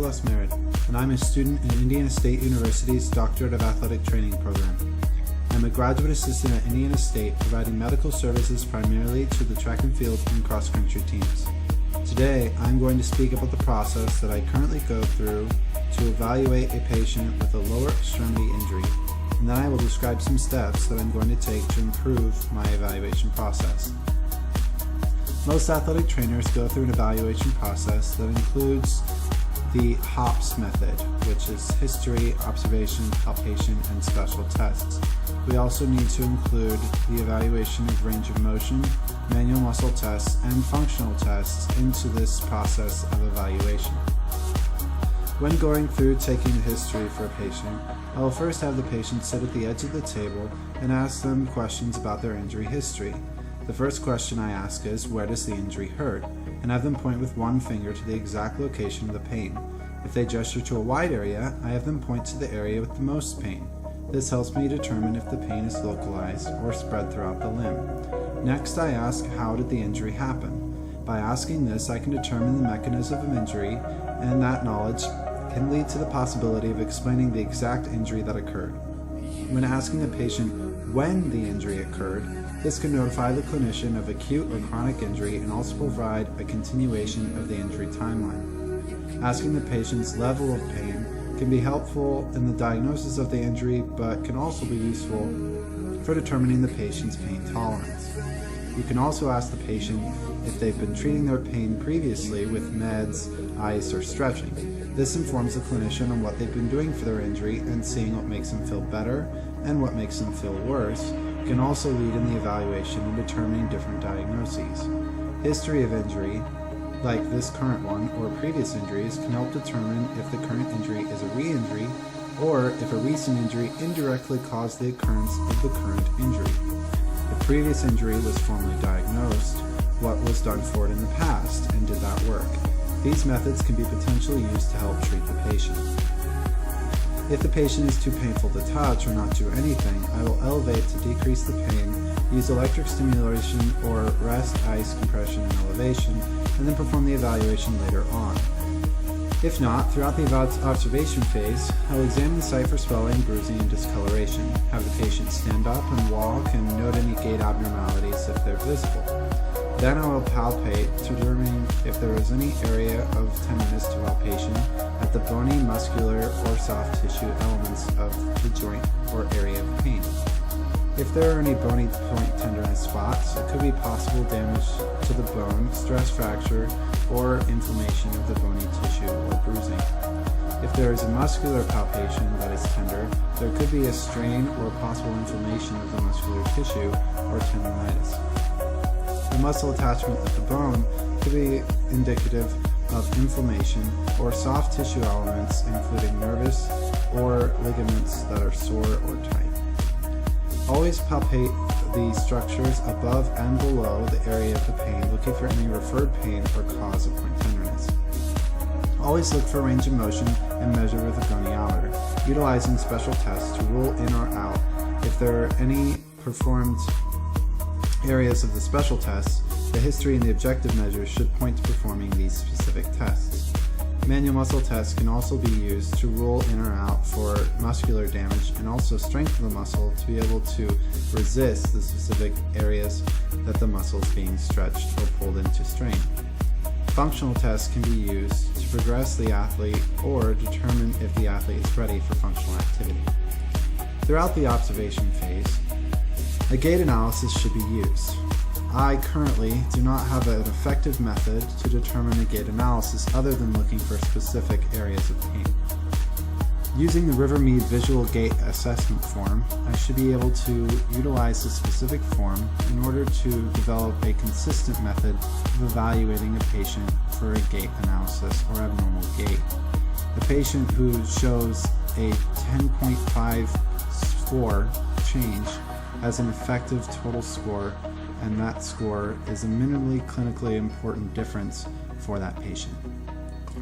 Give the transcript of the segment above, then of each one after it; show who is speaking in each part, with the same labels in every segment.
Speaker 1: Merit, and I'm a student in Indiana State University's Doctorate of Athletic Training program. I'm a graduate assistant at Indiana State, providing medical services primarily to the track and field and cross-country teams. Today, I'm going to speak about the process that I currently go through to evaluate a patient with a lower extremity injury, and then I will describe some steps that I'm going to take to improve my evaluation process. Most athletic trainers go through an evaluation process that includes the HOPS method, which is history, observation, palpation, and special tests. We also need to include the evaluation of range of motion, manual muscle tests, and functional tests into this process of evaluation. When going through taking the history for a patient, I will first have the patient sit at the edge of the table and ask them questions about their injury history. The first question I ask is, where does the injury hurt? And have them point with one finger to the exact location of the pain. If they gesture to a wide area, I have them point to the area with the most pain. This helps me determine if the pain is localized or spread throughout the limb. Next, I ask, how did the injury happen? By asking this, I can determine the mechanism of injury, and that knowledge can lead to the possibility of explaining the exact injury that occurred. When asking the patient when the injury occurred, this can notify the clinician of acute or chronic injury and also provide a continuation of the injury timeline. Asking the patient's level of pain can be helpful in the diagnosis of the injury, but can also be useful for determining the patient's pain tolerance. You can also ask the patient if they've been treating their pain previously with meds, ice, or stretching. This informs the clinician on what they've been doing for their injury, and seeing what makes them feel better and what makes them feel worse can also lead in the evaluation in determining different diagnoses. History of injury, like this current one or previous injuries, can help determine if the current injury is a re-injury or if a recent injury indirectly caused the occurrence of the current injury. If previous injury was formally diagnosed, what was done for it in the past, and did that work? These methods can be potentially used to help treat the patient. If the patient is too painful to touch or not do anything, I will elevate to decrease the pain, use electric stimulation or rest, ice, compression, and elevation, and then perform the evaluation later on. If not, throughout the observation phase, I will examine the site for swelling, bruising, and discoloration, have the patient stand up and walk, and note any gait abnormalities if they're visible. Then I will palpate to determine if there is any area of tenderness to palpation at the bony, muscular, or soft tissue elements of the joint or area of pain. If there are any bony point tenderness spots, it could be possible damage to the bone, stress fracture, or inflammation of the bony tissue or bruising. If there is a muscular palpation that is tender, there could be a strain or possible inflammation of the muscular tissue or tendonitis. The muscle attachment of the bone could be indicative of inflammation or soft tissue elements, including nervous or ligaments that are sore or tight. Always palpate the structures above and below the area of the pain, looking for any referred pain or cause of point tenderness. Always look for range of motion and measure with a goniometer, utilizing special tests to rule in or out. If there are any performed areas of the special tests, the history and the objective measures should point to performing these specific tests. Manual muscle tests can also be used to rule in or out for muscular damage and also strengthen the muscle to be able to resist the specific areas that the muscle is being stretched or pulled into strain. Functional tests can be used to progress the athlete or determine if the athlete is ready for functional activity. Throughout the observation phase, a gait analysis should be used. I currently do not have an effective method to determine a gait analysis other than looking for specific areas of pain. Using the Rivermead Visual Gait Assessment Form, I should be able to utilize the specific form in order to develop a consistent method of evaluating a patient for a gait analysis or abnormal gait. A patient who shows a 10.5 score change has an effective total score, and that score is a minimally clinically important difference for that patient.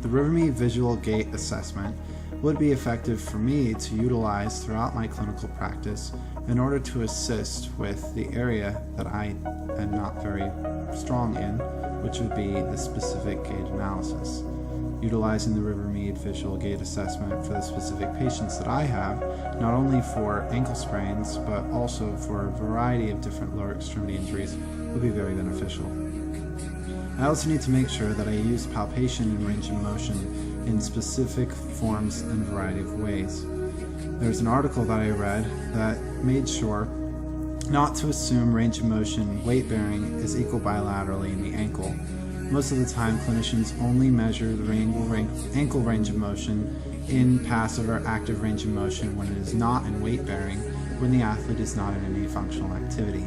Speaker 1: The Rivermead Visual Gait Assessment would be effective for me to utilize throughout my clinical practice in order to assist with the area that I am not very strong in, which would be the specific gait analysis. utilizing the River-Mead visual gait assessment for the specific patients that I have, not only for ankle sprains, but also for a variety of different lower extremity injuries, would be very beneficial. I also need to make sure that I use palpation and range of motion in specific forms and variety of ways. There's an article that I read that made sure not to assume range of motion weight bearing is equal bilaterally in the ankle. Most of the time, clinicians only measure the ankle range of motion in passive or active range of motion when it is not in weight bearing, when the athlete is not in any functional activity.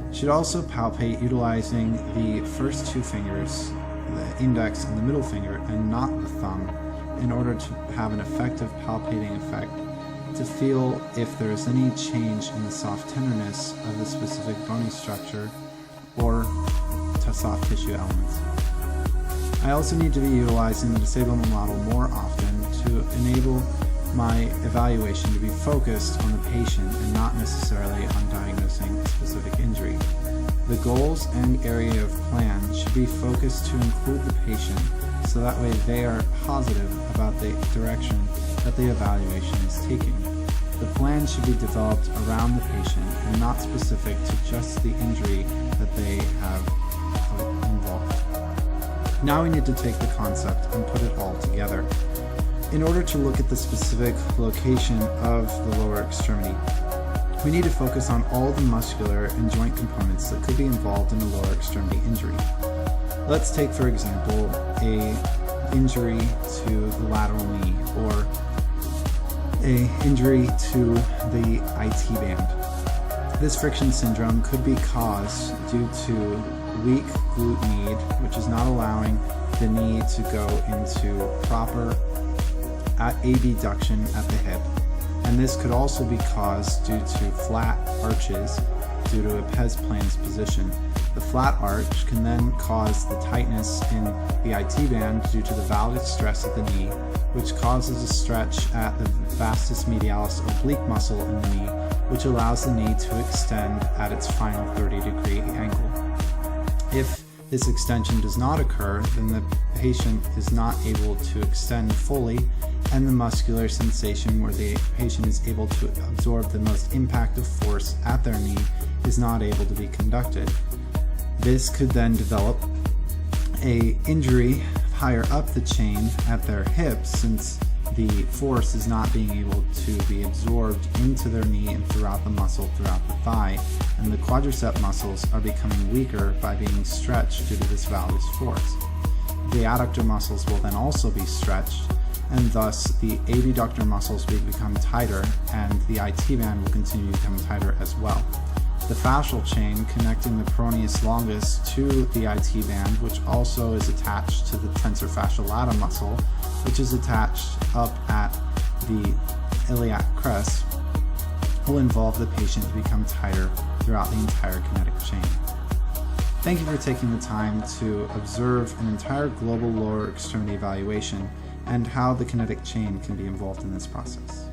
Speaker 1: You should also palpate utilizing the first two fingers, the index and the middle finger, and not the thumb, in order to have an effective palpating effect, to feel if there is any change in the soft tenderness of the specific bony structure or to soft tissue elements. I also need to be utilizing the disablement model more often to enable my evaluation to be focused on the patient and not necessarily on diagnosing a specific injury. The goals and area of plan should be focused to include the patient, so that way they are positive about the direction that the evaluation is taking. The plan should be developed around the patient and not specific to just the injury that they have involved. Now we need to take the concept and put it all together. In order to look at the specific location of the lower extremity, we need to focus on all the muscular and joint components that could be involved in a lower extremity injury. Let's take, for example, an injury to the lateral knee or an injury to the IT band. This friction syndrome could be caused due to weak glute med, which is not allowing the knee to go into proper abduction at the hip. And this could also be caused due to flat arches due to a pes planus position. The flat arch can then cause the tightness in the IT band due to the valgus stress at the knee, which causes a stretch at the vastus medialis oblique muscle in the knee, which allows the knee to extend at its final 30-degree angle. If this extension does not occur, then the patient is not able to extend fully, and the muscular sensation where the patient is able to absorb the most impact of force at their knee is not able to be conducted. This could then develop an injury higher up the chain at their hips, since the force is not being able to be absorbed into their knee and throughout the muscle throughout the thigh, and the quadricep muscles are becoming weaker by being stretched due to this valgus force. The adductor muscles will then also be stretched, and thus the abductor muscles will become tighter, and the IT band will continue to become tighter as well. The fascial chain connecting the peroneus longus to the IT band, which also is attached to the tensor fasciae lata muscle, which is attached up at the iliac crest, will involve the patient to become tighter throughout the entire kinetic chain. Thank you for taking the time to observe an entire global lower extremity evaluation and how the kinetic chain can be involved in this process.